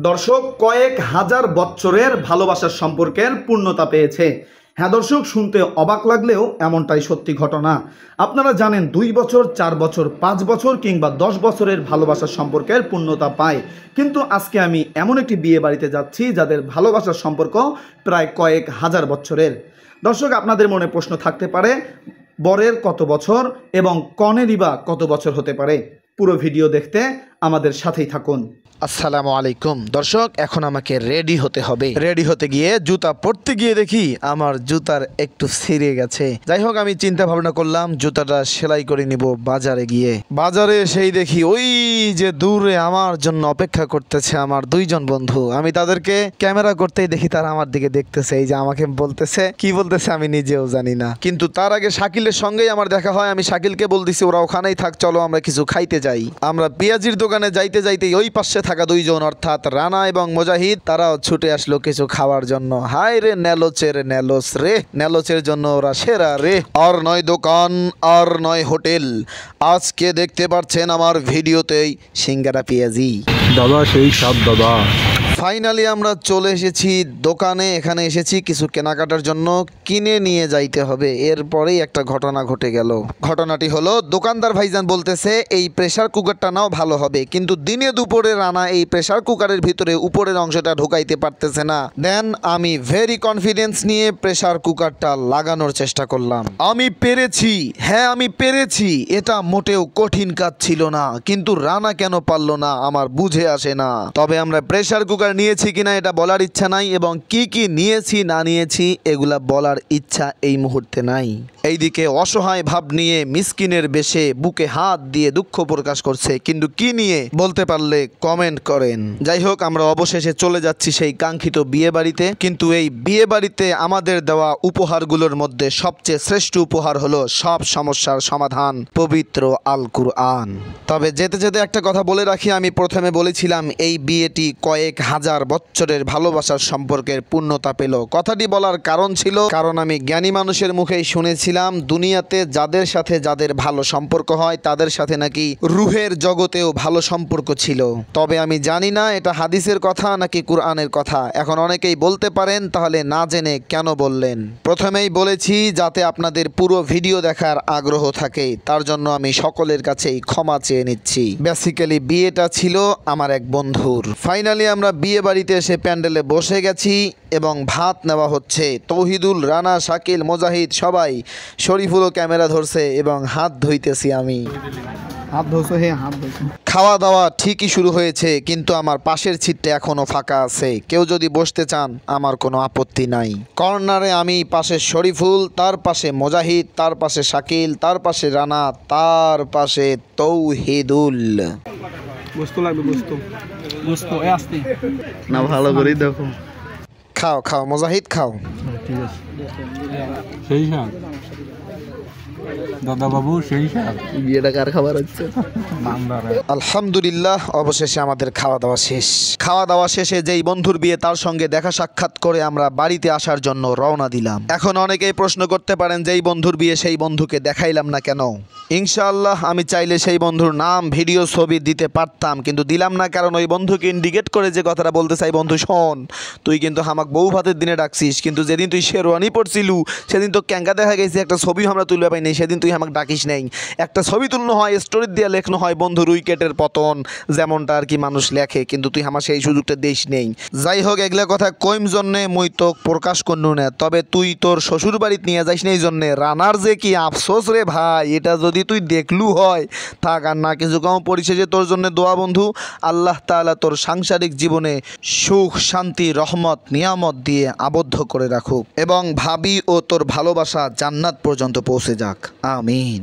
দর্শক কয়েক হাজার বছরের ভালোবাসার সম্পর্কের পূর্ণতা পেয়েছে। হ্যাঁ দর্শক, শুনতে অবাক লাগলেও এমনটাই সত্যি ঘটনা। আপনারা জানেন 2 বছর, 4 বছর, 5 বছর কিংবা 10 বছরের ভালোবাসার সম্পর্কের পূর্ণতা পায়। কিন্তু আজকে আমি এমন একটি বিয়ে বাড়িতে যাচ্ছি যাদের ভালোবাসার সম্পর্ক প্রায় কয়েক হাজার বছরের। দর্শক, আপনাদের মনে প্রশ্ন থাকতে পারে বরের কত বছর এবং কনেরই বা কত বছর হতে পারে। পুরো ভিডিও দেখতে আমাদের সাথেই থাকুন। আসসালামু আলাইকুম দর্শক, এখন আমাকে রেডি হতে হবে। রেডি হতে গিয়ে জুতা পরতে গিয়ে দেখি আমার জুতার একটু ছিঁড়ে গেছে। যাই হোক, আমি চিন্তা ভাবনা করলাম জুতাটা সেলাই করে নিব বাজারে গিয়ে। বাজারে সেই দেখি ওই যে দূরে আমার জন্য অপেক্ষা করতেছে আমার 2 জন বন্ধু। আমি তাদেরকে ক্যামেরা করতেই দেখি তারা আমার দিকে দেখতেছে, এই যে আমাকে বলতেছে, কি বলতেছে আমি নিজেও জানি না। কিন্তু তার আগে শাকিলের সঙ্গেই আমার দেখা হয়। আমি শাকিলকে বলতেছি ওরা ওখানেই থাক, চলো আমরা কিছু খাইতে যাই। আমরা পেঁয়াজির দোকানে যাইতে যাইতেই ওই পাশে থাকা 2 জন অর্থাৎ রানা এবং মুজাহিদ তারাও ছুটে আসলো কিছু খাওয়ার জন্য। হায় রে নেলোচের নেলোচ রে, নেলোচের জন্য ওরা সেরা রে। আর নয় দোকান, আর নয় হোটেল, আজকে দেখতে পাচ্ছেন আমার ভিডিওতেই সিঙ্গারা পেঁয়াজি। দাদা সেই স্বাদ দাদা। ফাইনালি আমরা চলে এসেছি দোকানে। এখানে এসেছি কিছু কেনাকাটার জন্য, কিনে নিয়ে যাইতে হবে। এরপরেই একটা ঘটনা ঘটে গেল। ঘটনাটি হলো, দোকানদার ভাইজান বলতেছে এই প্রেসার কুকারটা নাও ভালো হবে, কিন্তু দিনে দুপুরে রানা এই প্রেসার কুকারের ভিতরে উপরের অংশটা ঢুকাইতে পারতেছে না। দেন আমি ভেরি কনফিডেন্স নিয়ে প্রেসার কুকারটা লাগানোর চেষ্টা করলাম। আমি পেরেছি, হ্যাঁ আমি পেরেছি। এটা মোটেও কঠিন কাজ ছিল না, কিন্তু রানা কেন পারলো না আমার বুঝে আসে না। তবে আমরা প্রেসার কুকার নিয়েছি কিনা এটা বলার ইচ্ছা নাই, এবং কি কি নিয়েছি না নিয়েছি এগুলা বলার ইচ্ছা এই মুহূর্তে নাই। এইদিকে অসহায় ভাব নিয়ে মিসকিনের বেশে বুকে হাত দিয়ে দুঃখ প্রকাশ করছে, কিন্তু কি নিয়ে বলতে পারলে কমেন্ট করেন। যাই হোক, আমরা অবশেষে চলে যাচ্ছি সেই কাঙ্ক্ষিত বিয়ে বাড়িতে। কিন্তু এই বিয়ে বাড়িতে আমাদের দেওয়া উপহারগুলোর মধ্যে সবচেয়ে শ্রেষ্ঠ উপহার হলো সব সমস্যার সমাধান, পবিত্র আল কুরআন। তবে যেতে যেতে একটা কথা বলে রাখি, আমি প্রথমে বলেছিলাম এই বিয়েটি কয়েক হাজার বছরের ভালোবাসার সম্পর্কের পূর্ণতা পেল। কথাটি বলার কারণ ছিল, কারণ আমি জ্ঞানী মানুষের মুখেই শুনেছিলাম দুনিয়াতে যাদের সাথে যাদের ভালো সম্পর্ক হয় তাদের সাথে নাকি রুহের জগতেও ভালো সম্পর্ক ছিল। তবে আমি জানি না এটা হাদিসের কথা নাকি কুরআনের কথা। এখন অনেকেই বলতে পারেন তাহলে না জেনে কেন বললেন। প্রথমেই বলেছি যাতে আপনাদের পুরো ভিডিও দেখার আগ্রহ থাকে, তার জন্য আমি সকলের কাছেই ক্ষমা চেয়ে নিচ্ছি। বেসিক্যালি বিয়েটা ছিল আমার এক বন্ধুর। ফাইনালি আমরা বিয়ে বাড়িতে এসে প্যান্ডেলে বসে গেছি এবং ভাত নেওয়া হচ্ছে। তৌহিদুল, রানা, শাকিল, মুজাহিদ সবাই, শরীফুলও ক্যামেরা ধরছে এবং হাত ধুইতেছি আমি। খাওয়া দাওয়া ঠিকই শুরু হয়েছে, কিন্তু আমার পাশের সিটটা এখনো ফাঁকা আছে। কেউ যদি বসতে চান আমার কোনো আপত্তি নাই। কর্নারে আমি, পাশে শরীফুল, তার পাশে মুজাহিদ, তার পাশে শাকিল, তার পাশে রানা, তার পাশে তৌহিদুল। না ভালো করেই দেখো। খাও খাও মুজাহিদ খাও। ঠিক আছে, সেই স্বাদ দাদা বাবু, সেই স্বাদ। বিয়েটা কার খাবার হচ্ছে? আলহামদুলিল্লাহ, অবশেষে আমাদের খাওয়া দাওয়া শেষ। খাওয়া দাওয়া শেষে যেই বন্ধুর বিয়ে তার সঙ্গে দেখা সাক্ষাৎ করে আমরা বাড়িতে আসার জন্য রওনা দিলাম। এখন অনেকেই প্রশ্ন করতে পারেন যেই বন্ধুর বিয়ে সেই বন্ধুকে দেখাইলাম না কেন। ইনশাআল্লাহ আমি চাইলে সেই বন্ধুর নাম, ভিডিও, ছবি দিতে পারতাম, কিন্তু দিলাম না। কারণ ওই বন্ধুকে ইন্ডিকেট করে যে কথাটা বলতে চাই, বন্ধু শোন, তুই কিন্তু আমাক বউ ভাতের দিনে ডাকছিস, কিন্তু যেদিন তুই শেরওয়ানি পড়ছিলু সেদিন তো ক্যাঙ্গা দেখা গেছে, একটা ছবি আমরা তুলবে পাইনি, সেদিন তুই আমাকে ডাকিস নাই। একটা ছবি তুলনো হয়, স্টোরি দিয়ে লেখানো হয় বন্ধুর উইকেটের পতন, যেমনটা আর কি মানুষ লেখে, কিন্তু তুই আমার সেই সুযোগটা দিস নেই। যাই হোক, এগুলা কথা কইম জন্যে মুই তো প্রকাশ করনু না। তবে তুই তোর শ্বশুর বাড়িতে নিয়ে যাইস না, এই জন্যে রানার যে কি আফসোস রে ভাই, এটা যদি তুই দেখলু হয় থাক আর না কিছু কম। পরিশেষে তোর জন্য দোয়া বন্ধু, আল্লাহ তাআলা তোর সাংসারিক জীবনে সুখ, শান্তি, রহমত, নিয়ামত দিয়ে আবদ্ধ করে রাখুক এবং ভাবি ও তোর ভালোবাসা জান্নাত পর্যন্ত পৌঁছে যাক। আমিন।